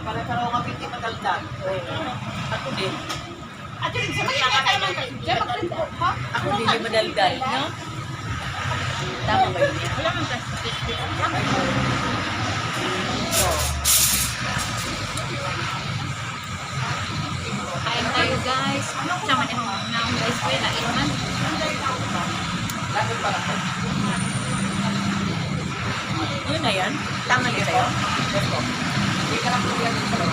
para sa mga binti madaldal. Ako din. At yun, sa mga naman kayo. Diyan magpinto, ha? Ako din madaldal, no? Tama ba yun yan? Wala man sa kain tayo guys. Sama na akong guys ko yun. Lain man. Yun na yan? Tama yun sa'yo? Hindi ka lang kuya dito.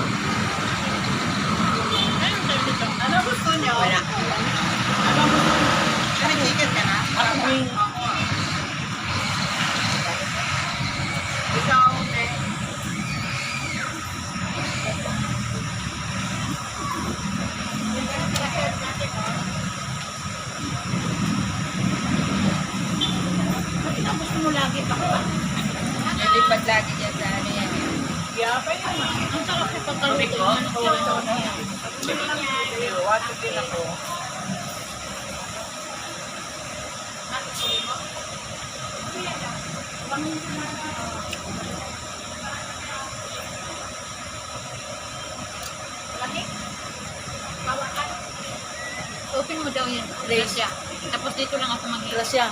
Ano gusto niyo? Wala. Ano gusto niyo? Kami chicken ka na? Ako wing. Ikaw, eh. Gusto mo lagi pa ba? Nalipad lagi dyan sa ano yan. Yeah, pa yun. Ang sarap sa pagkaroon ko. Wato din ako. Open mo daw yun. Gracia. Tapos dito lang ako mag-iwas. Gracia,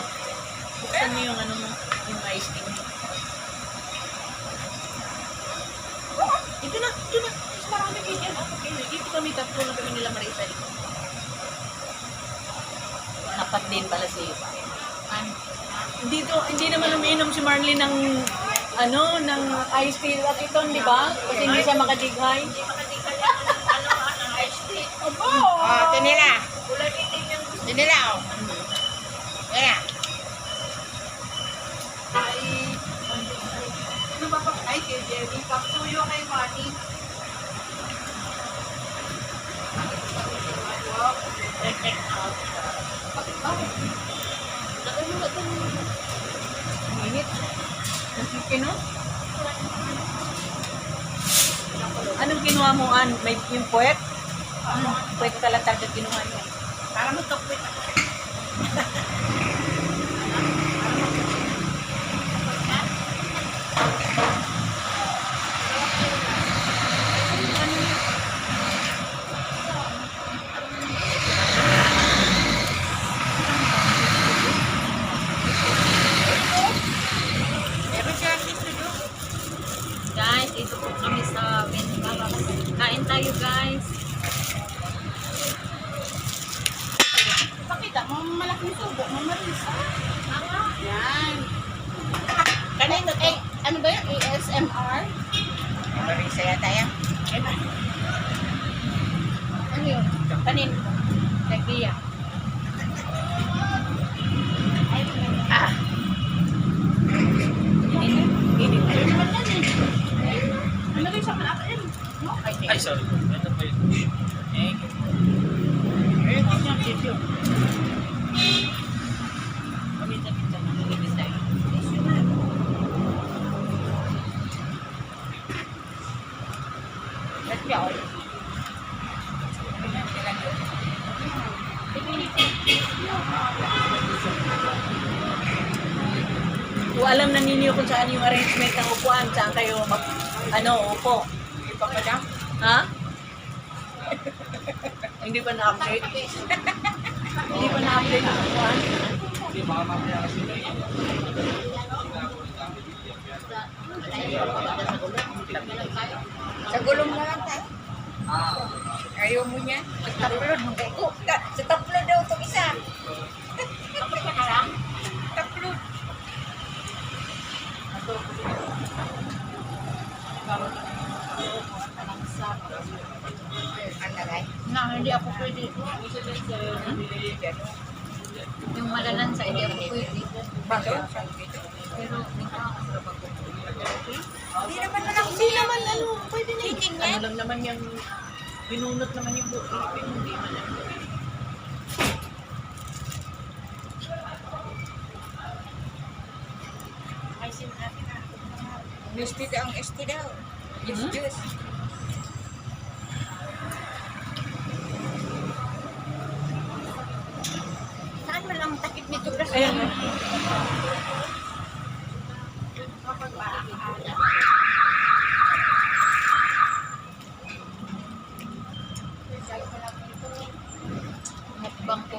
buksan mo yung ano mo, yung ice cream. Ito na. Mas marami kayo dyan. Dito kami tatlo na kami nila Marisa. Apat din pala si Iba. Hindi naman umiinom si Marlene ng ng ice tea at ito, di ba? Kasi hindi siya makadighay. Hindi makadighay ng ice tea. Aba! Oh, tinila. Tinila, oh. Yan. Ano ba ay kay Jerry? Kapsuyo kay Manny. Check out. Init. Nasikin, no? Anong kinuha mo, An? May yung puwet? Puwet kalatag na kinuha niyo. Para magkapuwet ako. Guys, ito po kami sa Benbaba. Kain tayo guys. Pakita mo, malaking subo, Marisa. Yan. Kanino to? Ano ba yung ASMR? Marisa yata yan. Ano yun? Kanino? Nagbiya. Ah. Init. Ano rin sa malata yun? Ay, sorry. Ito po yun. Tingnan dito. Paminta-minta na. Nalibis tayo. Let's go. Kung alam na ninyo kung saan yung arrangement ng upuan, saan kayo upo. Hindi pa pa lang. Ha? Hindi pa na-update? Hindi pa na-update ang upuan? Sa gulong na lang tayo. Ayaw mo niya? Taplod mo kayo. Sa taplod daw itong isa. Taplod ka lang? Taplod. Ang lagay? Na, hindi ako pwede. Yung malalansa, hindi ako pwede. Bakit? Pero, hindi ko ako trabaho. Hindi naman na lang Hindi naman, pwede na Chicken yun. yan? Ano lang naman yung, binunot naman yung buki, pero hindi man lang. Ay, sinabi na. Gusto ang este daw. Juice. Saan mo lang takip nito? Ayan.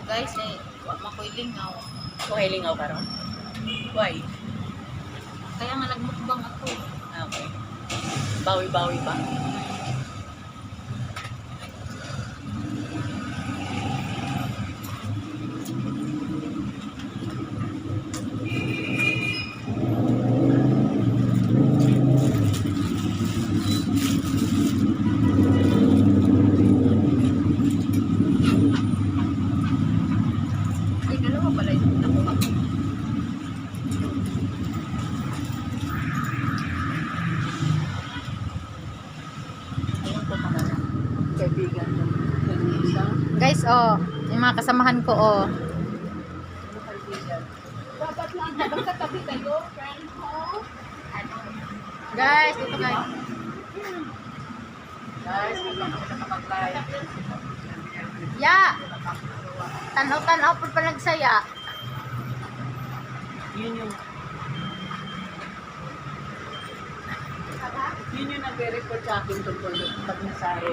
Guys, makoy lingaw. Okay, lingaw ka ron? Why? Kaya nga nagmukbang ako. Okay. Bawi-bawi ba? Ay, dalawa pala yung nakuha ko. Ayun po mga kaibigan ko. Yung isa, Guys, oh, yung mga kasamahan ko, oh. yung kaibigan. Dapat lang, magkatabi kayo, friend ko. Guys, dito kayo. Guys, hindi lang kami nakapag-live. Ya! Tanaw-tanaw pa nagsaya. Yun yung nagre-report sa akin tungkol pag nasaro.